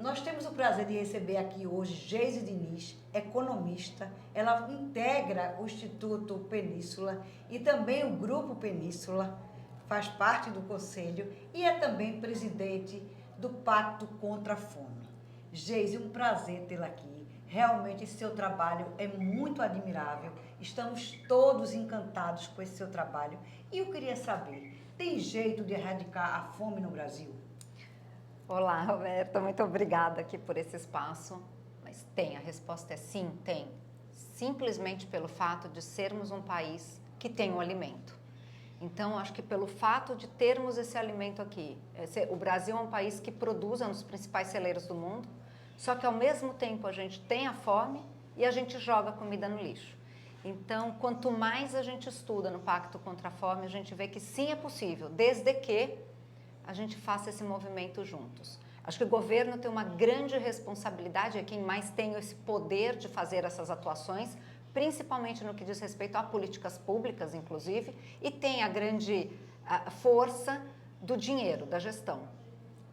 Nós temos o prazer de receber aqui hoje Geise Diniz, economista. Ela integra o Instituto Península e também o Grupo Península, faz parte do conselho e é também presidente do Pacto contra a Fome. Geise, um prazer tê-la aqui. Realmente esse seu trabalho é muito admirável. Estamos todos encantados com esse seu trabalho. E eu queria saber, tem jeito de erradicar a fome no Brasil? Olá, Roberta, muito obrigada aqui por esse espaço. Mas tem, a resposta é sim, tem. Simplesmente pelo fato de sermos um país que tem o alimento. Então, acho que pelo fato de termos esse alimento aqui, o Brasil é um país que produz, é um dos principais celeiros do mundo, só que ao mesmo tempo a gente tem a fome e a gente joga comida no lixo. Então, quanto mais a gente estuda no Pacto contra a Fome, a gente vê que sim é possível, desde que a gente faça esse movimento juntos. Acho que o governo tem uma grande responsabilidade, é quem mais tem esse poder de fazer essas atuações, principalmente no que diz respeito a políticas públicas, inclusive, e tem a grande força do dinheiro, da gestão.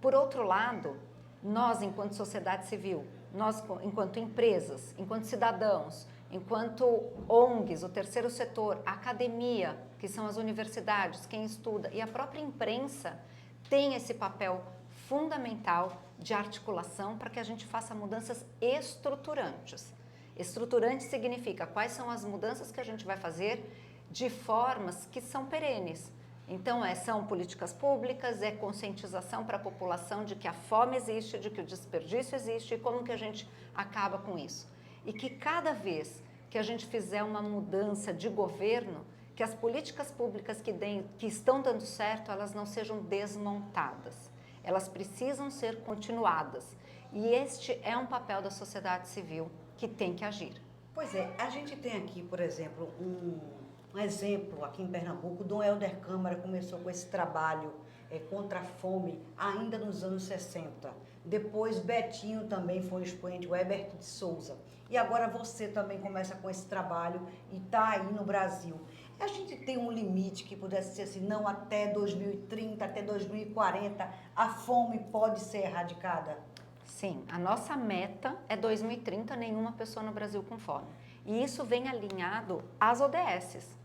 Por outro lado, nós, enquanto sociedade civil, nós, enquanto empresas, enquanto cidadãos, enquanto ONGs, o terceiro setor, a academia, que são as universidades, quem estuda, e a própria imprensa, tem esse papel fundamental de articulação para que a gente faça mudanças estruturantes. Estruturante significa quais são as mudanças que a gente vai fazer de formas que são perenes. Então, são políticas públicas, é conscientização para a população de que a fome existe, de que o desperdício existe e como que a gente acaba com isso. E que cada vez que a gente fizer uma mudança de governo, que as políticas públicas que estão dando certo, elas não sejam desmontadas. Elas precisam ser continuadas. E este é um papel da sociedade civil que tem que agir. Pois é, a gente tem aqui, por exemplo, um exemplo aqui em Pernambuco. Dom Helder Câmara começou com esse trabalho contra a fome ainda nos anos 60. Depois Betinho também foi um expoente, o Herbert de Souza. E agora você também começa com esse trabalho e está aí no Brasil. A gente tem um limite que pudesse ser assim, não, até 2030, até 2040, a fome pode ser erradicada? Sim, a nossa meta é 2030, nenhuma pessoa no Brasil com fome. E isso vem alinhado às ODSs.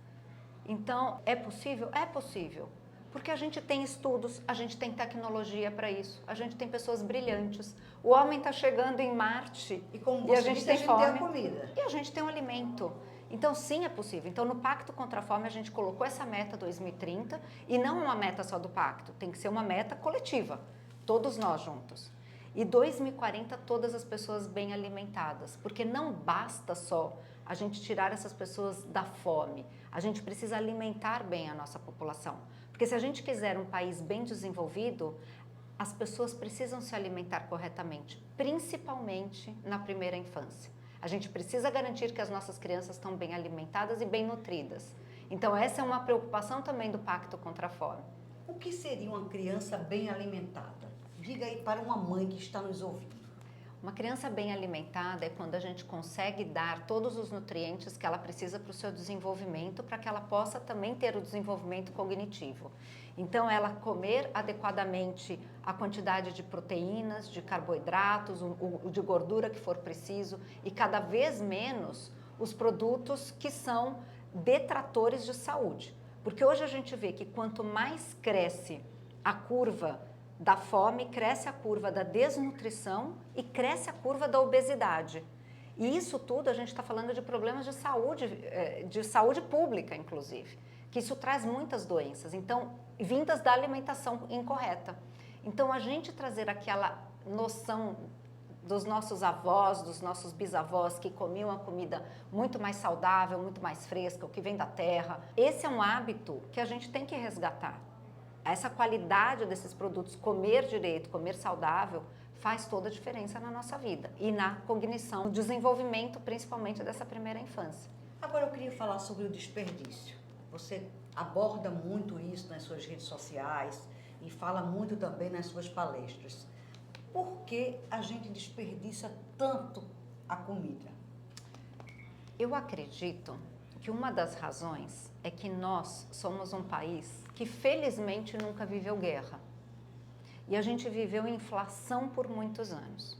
Então, é possível? É possível. Porque a gente tem estudos, a gente tem tecnologia para isso, a gente tem pessoas brilhantes. O homem está chegando em Marte e como e a gente tem fome. Tem a comida. E a gente tem um alimento. Então, sim, é possível. Então, no Pacto contra a Fome, a gente colocou essa meta 2030 e não uma meta só do Pacto, tem que ser uma meta coletiva, todos nós juntos. E 2040, todas as pessoas bem alimentadas, porque não basta só a gente tirar essas pessoas da fome, a gente precisa alimentar bem a nossa população. Porque se a gente quiser um país bem desenvolvido, as pessoas precisam se alimentar corretamente, principalmente na primeira infância. A gente precisa garantir que as nossas crianças estão bem alimentadas e bem nutridas. Então essa é uma preocupação também do Pacto contra a Fome. O que seria uma criança bem alimentada? Diga aí para uma mãe que está nos ouvindo. Uma criança bem alimentada é quando a gente consegue dar todos os nutrientes que ela precisa para o seu desenvolvimento, para que ela possa também ter o desenvolvimento cognitivo. Então, ela comer adequadamente a quantidade de proteínas, de carboidratos, o de gordura que for preciso e cada vez menos os produtos que são detratores de saúde. Porque hoje a gente vê que quanto mais cresce a curva da fome, cresce a curva da desnutrição e cresce a curva da obesidade. E isso tudo a gente está falando de problemas de saúde pública, inclusive, que isso traz muitas doenças, então, vindas da alimentação incorreta. Então, a gente trazer aquela noção dos nossos avós, dos nossos bisavós que comiam a comida muito mais saudável, muito mais fresca, o que vem da terra, esse é um hábito que a gente tem que resgatar. Essa qualidade desses produtos, comer direito, comer saudável, faz toda a diferença na nossa vida e na cognição, no desenvolvimento, principalmente dessa primeira infância. Agora eu queria falar sobre o desperdício. Você aborda muito isso nas suas redes sociais e fala muito também nas suas palestras. Por que a gente desperdiça tanto a comida? Eu acredito que uma das razões é que nós somos um país que felizmente nunca viveu guerra. e a gente viveu inflação por muitos anos.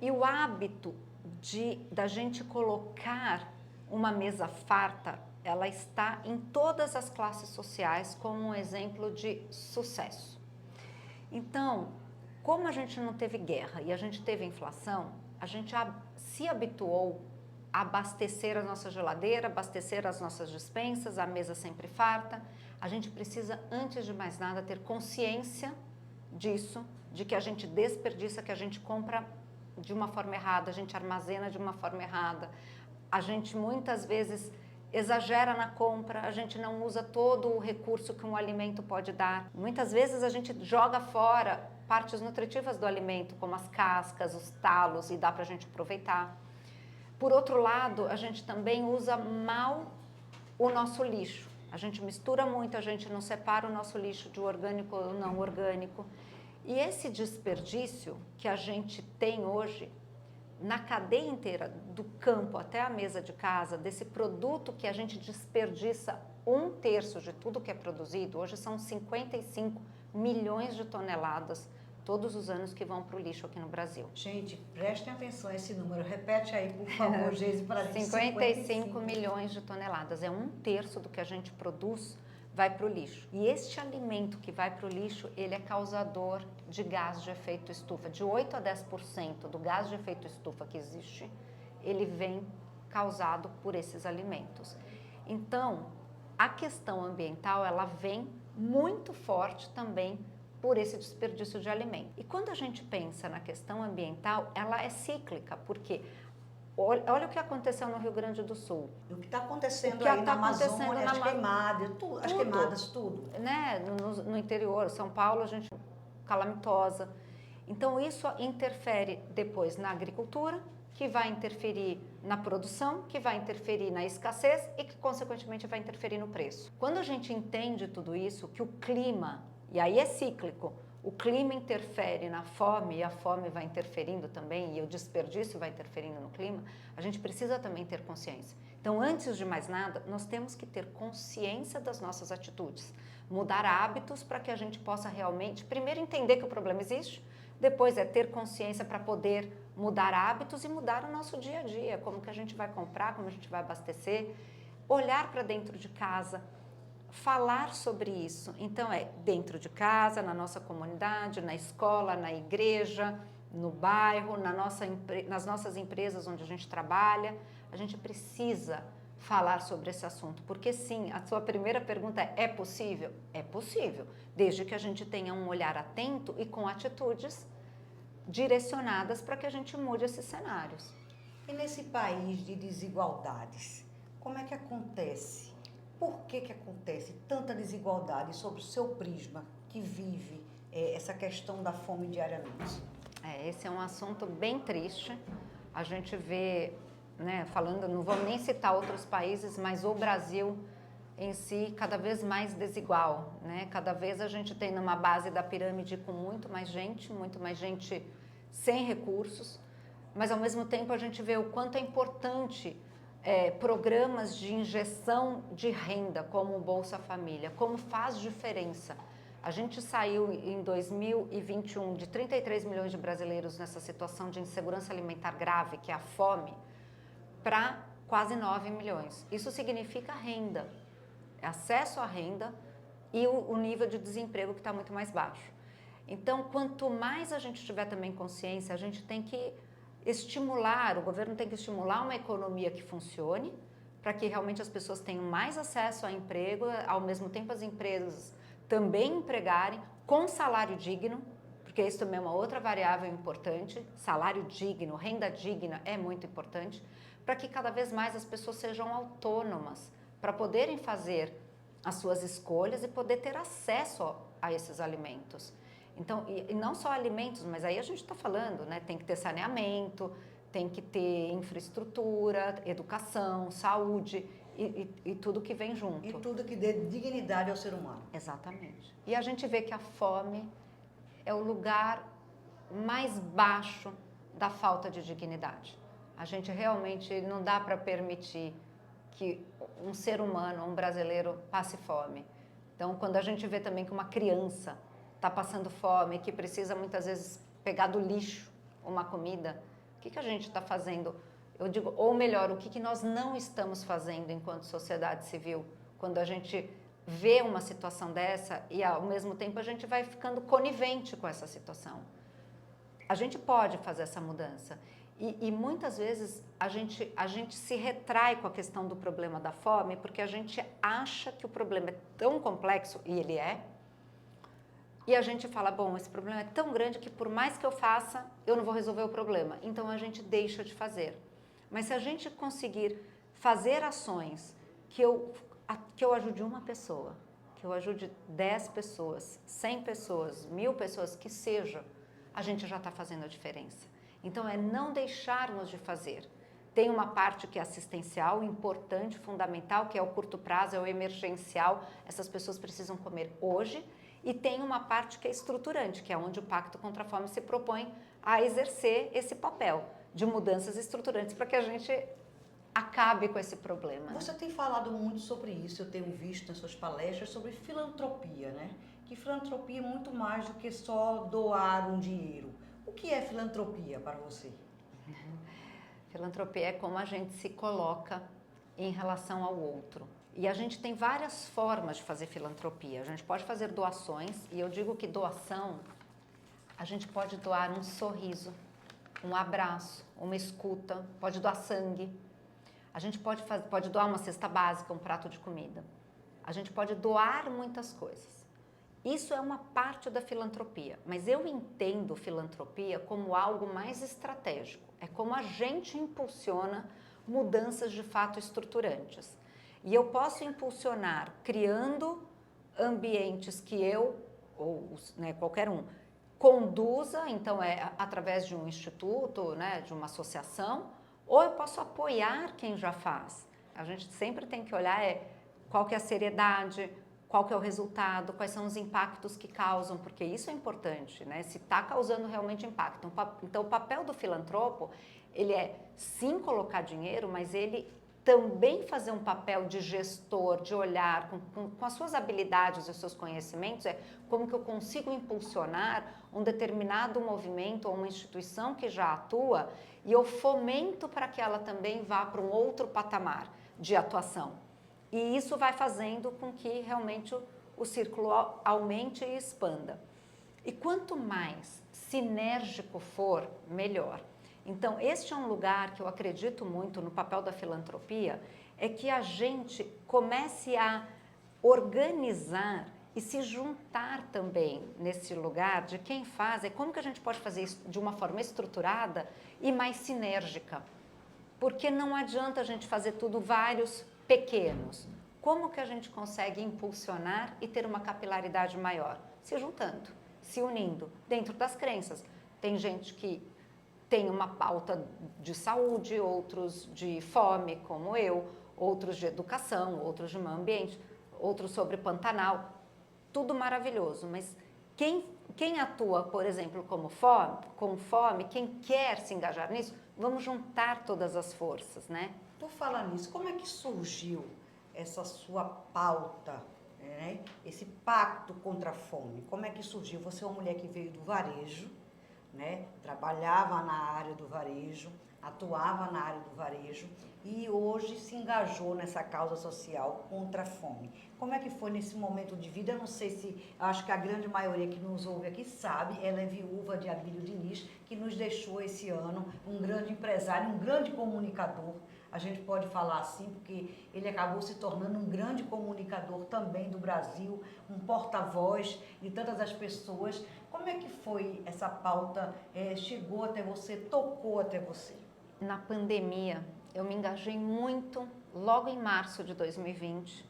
E o hábito da gente colocar uma mesa farta, ela está em todas as classes sociais como um exemplo de sucesso. Então, como a gente não teve guerra e a gente teve inflação, a gente se habituou a abastecer a nossa geladeira, abastecer as nossas despensas, a mesa sempre farta. A gente precisa, antes de mais nada, ter consciência disso, de que a gente desperdiça, que a gente compra de uma forma errada, a gente armazena de uma forma errada, a gente muitas vezes exagera na compra, a gente não usa todo o recurso que um alimento pode dar. Muitas vezes a gente joga fora partes nutritivas do alimento, como as cascas, os talos, e dá para a gente aproveitar. Por outro lado, a gente também usa mal o nosso lixo. A gente mistura muito, a gente não separa o nosso lixo de orgânico ou não orgânico. E esse desperdício que a gente tem hoje, na cadeia inteira, do campo até a mesa de casa, desse produto que a gente desperdiça 1/3 de tudo que é produzido, hoje são 55 milhões de toneladas todos os anos que vão para o lixo aqui no Brasil. Gente, prestem atenção a esse número. Repete aí, por favor, Geise, para a gente. 55 milhões de toneladas. É 1/3 do que a gente produz vai para o lixo. E este alimento que vai para o lixo, ele é causador de gás de efeito estufa. De 8 a 10% do gás de efeito estufa que existe, ele vem causado por esses alimentos. Então, a questão ambiental, ela vem muito forte também por esse desperdício de alimento. E quando a gente pensa na questão ambiental, ela é cíclica, porque olha o que aconteceu no Rio Grande do Sul. O que está acontecendo aí na Amazônia, as queimadas, tudo, as queimadas, tudo. Né? No interior, São Paulo, a gente calamitosa. Então, isso interfere depois na agricultura, que vai interferir na produção, que vai interferir na escassez e que, consequentemente, vai interferir no preço. Quando a gente entende tudo isso, que o clima, e aí é cíclico, o clima interfere na fome e a fome vai interferindo também e o desperdício vai interferindo no clima, a gente precisa também ter consciência. Então, antes de mais nada, nós temos que ter consciência das nossas atitudes, mudar hábitos para que a gente possa realmente, primeiro, entender que o problema existe, depois é ter consciência para poder mudar hábitos e mudar o nosso dia a dia, como que a gente vai comprar, como a gente vai abastecer, olhar para dentro de casa, falar sobre isso. Então, é dentro de casa, na nossa comunidade, na escola, na igreja, no bairro, nas nossas empresas onde a gente trabalha. A gente precisa falar sobre esse assunto, porque sim, a sua primeira pergunta é possível? É possível, desde que a gente tenha um olhar atento e com atitudes direcionadas para que a gente mude esses cenários. E nesse país de desigualdades, como é que acontece? Por que acontece tanta desigualdade sobre o seu prisma que vive essa questão da fome diariamente? Esse é um assunto bem triste. A gente vê, né, falando, não vou nem citar outros países, mas o Brasil em si cada vez mais desigual, né? Cada vez a gente tem numa base da pirâmide com muito mais gente sem recursos, mas ao mesmo tempo a gente vê o quanto é importante programas de injeção de renda, como o Bolsa Família, como faz diferença. A gente saiu em 2021 de 33 milhões de brasileiros nessa situação de insegurança alimentar grave, que é a fome, para quase 9 milhões. Isso significa renda, acesso à renda e o nível de desemprego que está muito mais baixo. Então, quanto mais a gente tiver também consciência, a gente tem que estimular, o governo tem que estimular uma economia que funcione, para que realmente as pessoas tenham mais acesso a emprego, ao mesmo tempo as empresas também empregarem com salário digno, porque isso também é uma outra variável importante, salário digno, renda digna é muito importante, para que cada vez mais as pessoas sejam autônomas, para poderem fazer as suas escolhas e poder ter acesso a esses alimentos. Então, e não só alimentos, mas aí a gente está falando, né? Tem que ter saneamento, tem que ter infraestrutura, educação, saúde e tudo que vem junto. E tudo que dê dignidade ao ser humano. Exatamente. E a gente vê que a fome é o lugar mais baixo da falta de dignidade. A gente realmente não dá para permitir que um ser humano, um brasileiro, passe fome. Então, quando a gente vê também que uma criança está passando fome, que precisa muitas vezes pegar do lixo uma comida, o que a gente está fazendo? Eu digo, ou melhor, o que nós não estamos fazendo enquanto sociedade civil, quando a gente vê uma situação dessa e ao mesmo tempo a gente vai ficando conivente com essa situação. A gente pode fazer essa mudança e muitas vezes a gente se retrai com a questão do problema da fome porque a gente acha que o problema é tão complexo, e ele é, e a gente fala, bom, esse problema é tão grande que por mais que eu faça, eu não vou resolver o problema. Então a gente deixa de fazer. Mas se a gente conseguir fazer ações que eu ajude uma pessoa, que eu ajude 10 pessoas, 100 pessoas, 1000 pessoas, que seja, a gente já está fazendo a diferença. Então é não deixarmos de fazer. Tem uma parte que é assistencial, importante, fundamental, que é o curto prazo, é o emergencial, essas pessoas precisam comer hoje. E tem uma parte que é estruturante, que é onde o Pacto contra a Fome se propõe a exercer esse papel de mudanças estruturantes para que a gente acabe com esse problema. Você tem falado muito sobre isso, eu tenho visto nas suas palestras sobre filantropia, né? Que filantropia é muito mais do que só doar um dinheiro. O que é filantropia para você? Filantropia é como a gente se coloca em relação ao outro. E a gente tem várias formas de fazer filantropia. A gente pode fazer doações, e eu digo que doação, a gente pode doar um sorriso, um abraço, uma escuta, pode doar sangue. A gente pode doar uma cesta básica, um prato de comida. A gente pode doar muitas coisas. Isso é uma parte da filantropia, mas eu entendo filantropia como algo mais estratégico. É como a gente impulsiona mudanças de fato estruturantes. E eu posso impulsionar criando ambientes que eu, ou né, qualquer um, conduza, então é através de um instituto, né, de uma associação, ou eu posso apoiar quem já faz. A gente sempre tem que olhar qual que é a seriedade, qual que é o resultado, quais são os impactos que causam, porque isso é importante, né? Se está causando realmente impacto. Então, o papel do filantropo, ele é sim colocar dinheiro, mas ele também fazer um papel de gestor, de olhar com as suas habilidades e os seus conhecimentos, como que eu consigo impulsionar um determinado movimento ou uma instituição que já atua e eu fomento para que ela também vá para um outro patamar de atuação. E isso vai fazendo com que realmente o círculo aumente e expanda. E quanto mais sinérgico for, melhor. Então, este é um lugar que eu acredito muito no papel da filantropia, é que a gente comece a organizar e se juntar também nesse lugar de quem faz, como que a gente pode fazer isso de uma forma estruturada e mais sinérgica. Porque não adianta a gente fazer tudo vários pequenos. Como que a gente consegue impulsionar e ter uma capilaridade maior? Se juntando, se unindo, dentro das crenças. Tem gente que tem uma pauta de saúde, outros de fome, como eu, outros de educação, outros de meio ambiente, outros sobre Pantanal, tudo maravilhoso, mas quem atua, por exemplo, com fome, quem quer se engajar nisso, vamos juntar todas as forças, né? Por falar nisso, como é que surgiu essa sua pauta, né? Esse pacto contra a fome? Como é que surgiu? Você é uma mulher que veio do varejo, né? Trabalhava na área do varejo, atuava na área do varejo e hoje se engajou nessa causa social contra a fome. Como é que foi nesse momento de vida? Eu não sei se, acho que a grande maioria que nos ouve aqui sabe, ela é viúva de Abílio Diniz, que nos deixou esse ano, um grande empresário, um grande comunicador. A gente pode falar assim, porque ele acabou se tornando um grande comunicador também do Brasil, um porta-voz de todas as pessoas. Como é que foi essa pauta? Chegou até você, tocou até você? Na pandemia, eu me engajei muito, logo em março de 2020,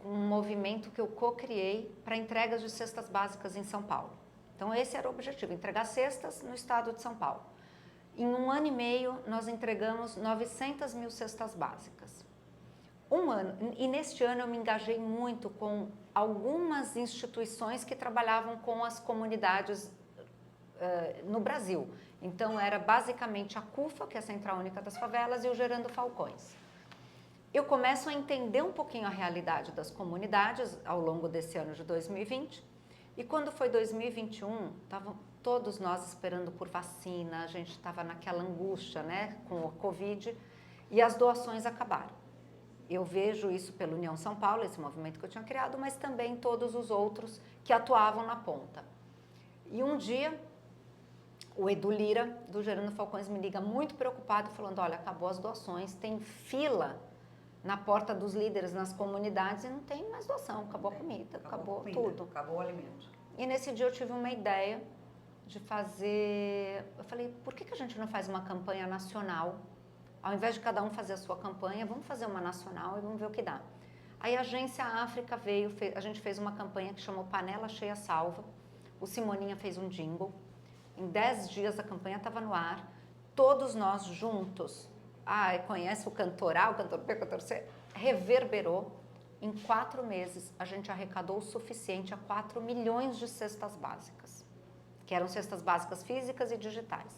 com um movimento que eu co-criei para entregas de cestas básicas em São Paulo. Então, esse era o objetivo, entregar cestas no estado de São Paulo. Em 1 ano e meio, nós entregamos 900 mil cestas básicas. E neste ano eu me engajei muito com algumas instituições que trabalhavam com as comunidades no Brasil. Então, era basicamente a CUFA, que é a Central Única das Favelas, e o Gerando Falcões. Eu começo a entender um pouquinho a realidade das comunidades ao longo desse ano de 2020 E quando foi 2021, estavam todos nós esperando por vacina, a gente estava naquela angústia, né, com o Covid, e as doações acabaram. Eu vejo isso pela União São Paulo, esse movimento que eu tinha criado, mas também todos os outros que atuavam na ponta. E um dia, o Edu Lira, do Gerando Falcões, me liga muito preocupado, falando, olha, acabou as doações, tem fila na porta dos líderes nas comunidades e não tem mais doação, acabou a comida, acabou tudo. Acabou o alimento. E nesse dia eu tive uma ideia de fazer, eu falei, por que a gente não faz uma campanha nacional? Ao invés de cada um fazer a sua campanha, vamos fazer uma nacional e vamos ver o que dá. Aí a Agência África veio, a gente fez uma campanha que chamou Panela Cheia Salva, o Simoninha fez um jingle, em 10 dias a campanha estava no ar, todos nós juntos, conhece o cantor A, o cantor B, o cantor C, reverberou. Em 4 meses, a gente arrecadou o suficiente a 4 milhões de cestas básicas, que eram cestas básicas físicas e digitais.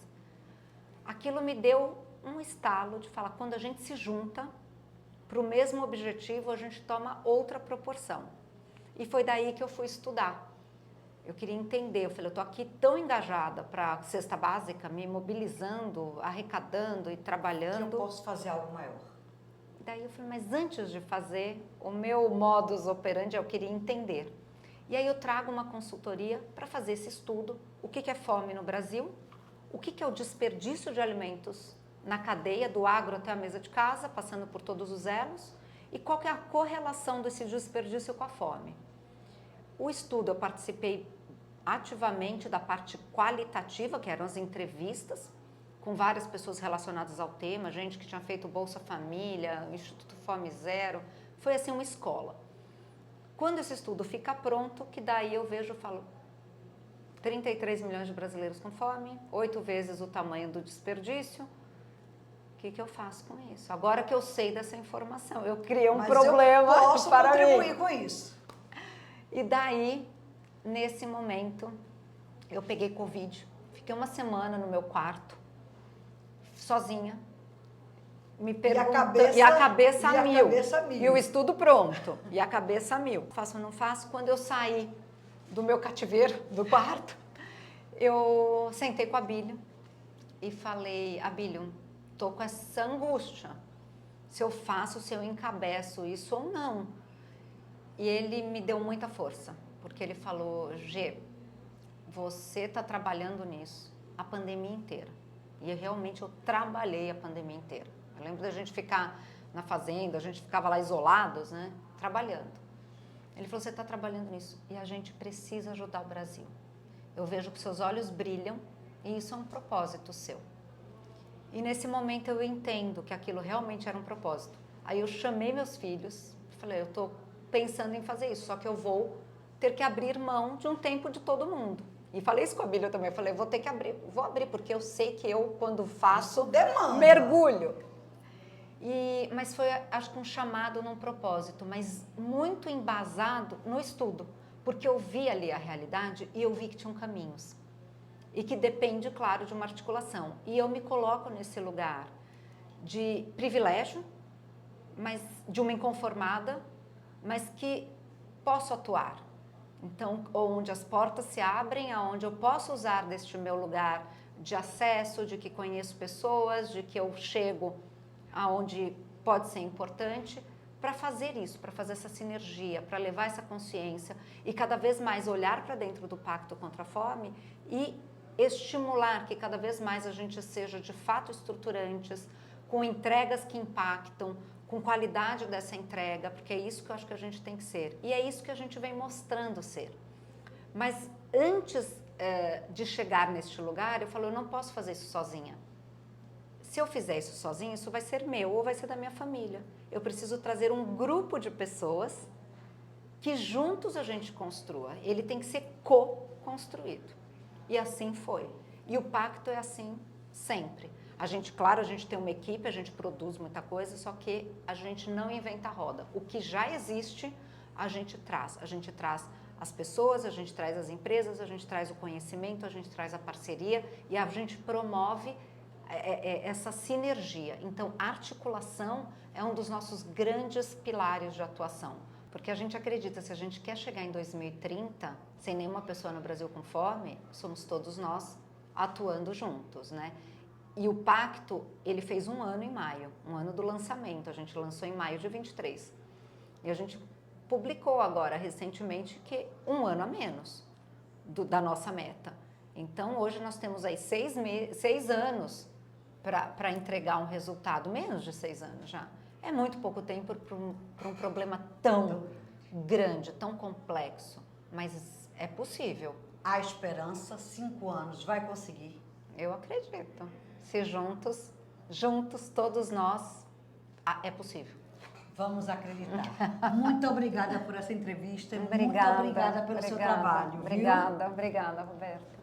Aquilo me deu um estalo de falar, quando a gente se junta para o mesmo objetivo, a gente toma outra proporção. E foi daí que eu fui estudar. Eu queria entender, eu falei, eu estou aqui tão engajada para a cesta básica, me mobilizando, arrecadando e trabalhando. Que eu posso fazer algo maior. Daí eu falei, mas antes de fazer, o meu modus operandi eu queria entender. E aí eu trago uma consultoria para fazer esse estudo, o que é fome no Brasil, o que é o desperdício de alimentos na cadeia do agro até a mesa de casa, passando por todos os elos, e qual que é a correlação desse desperdício com a fome. O estudo, eu participei ativamente da parte qualitativa, que eram as entrevistas, com várias pessoas relacionadas ao tema, gente que tinha feito Bolsa Família, Instituto Fome Zero, foi assim uma escola. Quando esse estudo fica pronto, que daí eu vejo e falo, 33 milhões de brasileiros com fome, 8 vezes o tamanho do desperdício, o que eu faço com isso? Agora que eu sei dessa informação, eu criei um problema eu posso para contribuir mim. com isso. E daí, nesse momento, eu peguei Covid, fiquei uma semana no meu quarto, sozinha, me perguntando, e a cabeça a mil, e o estudo pronto, e a cabeça a mil. Faço ou não faço? Quando eu saí do meu cativeiro, do quarto, eu sentei com a Abílio e falei, Abílio, tô com essa angústia, se eu faço, se eu encabeço isso ou não. E ele me deu muita força, porque ele falou, Gê, você está trabalhando nisso a pandemia inteira. E realmente eu trabalhei a pandemia inteira. Eu lembro da gente ficar na fazenda, a gente ficava lá isolados, né, trabalhando. Ele falou, você está trabalhando nisso e a gente precisa ajudar o Brasil. Eu vejo que seus olhos brilham e isso é um propósito seu. E nesse momento eu entendo que aquilo realmente era um propósito. Aí eu chamei meus filhos, falei, eu estou pensando em fazer isso, só que eu vou ter que abrir mão de um tempo de todo mundo. E falei isso com a Bíblia também, eu falei, vou ter que abrir, vou abrir, porque eu sei que eu, quando faço, mergulho. Mas foi, acho que um chamado num propósito, mas muito embasado no estudo, porque eu vi ali a realidade e eu vi que tinham caminhos. E que depende, claro, de uma articulação. E eu me coloco nesse lugar de privilégio, mas de uma inconformada, mas que posso atuar. Então, onde as portas se abrem, aonde eu posso usar deste meu lugar de acesso, de que conheço pessoas, de que eu chego aonde pode ser importante, para fazer isso, para fazer essa sinergia, para levar essa consciência e cada vez mais olhar para dentro do Pacto contra a Fome e estimular que cada vez mais a gente seja de fato estruturantes, com entregas que impactam, com qualidade dessa entrega, porque é isso que eu acho que a gente tem que ser. E é isso que a gente vem mostrando ser. Mas antes de chegar neste lugar, eu falo, eu não posso fazer isso sozinha. Se eu fizer isso sozinha, isso vai ser meu ou vai ser da minha família. Eu preciso trazer um grupo de pessoas que juntos a gente construa. Ele tem que ser co-construído. E assim foi. E o pacto é assim sempre. A gente, claro, a gente tem uma equipe, a gente produz muita coisa, só que a gente não inventa a roda. O que já existe, a gente traz. A gente traz as pessoas, a gente traz as empresas, a gente traz o conhecimento, a gente traz a parceria e a gente promove essa sinergia. Então, a articulação é um dos nossos grandes pilares de atuação. Porque a gente acredita, se a gente quer chegar em 2030 sem nenhuma pessoa no Brasil com fome, somos todos nós atuando juntos, né? E o pacto, ele fez 1 ano em maio, 1 ano do lançamento, a gente lançou em maio de 23. E a gente publicou agora, recentemente, que 1 ano a menos da nossa meta. Então, hoje nós temos aí 6 anos para entregar um resultado, menos de 6 anos já. É muito pouco tempo para um problema tão grande, tão complexo, mas é possível. Há esperança, 5 anos, vai conseguir. Eu acredito. Se juntos, todos nós, é possível. Vamos acreditar. Muito obrigada por essa entrevista. Obrigada, muito obrigada pelo seu trabalho. Obrigada, Roberta.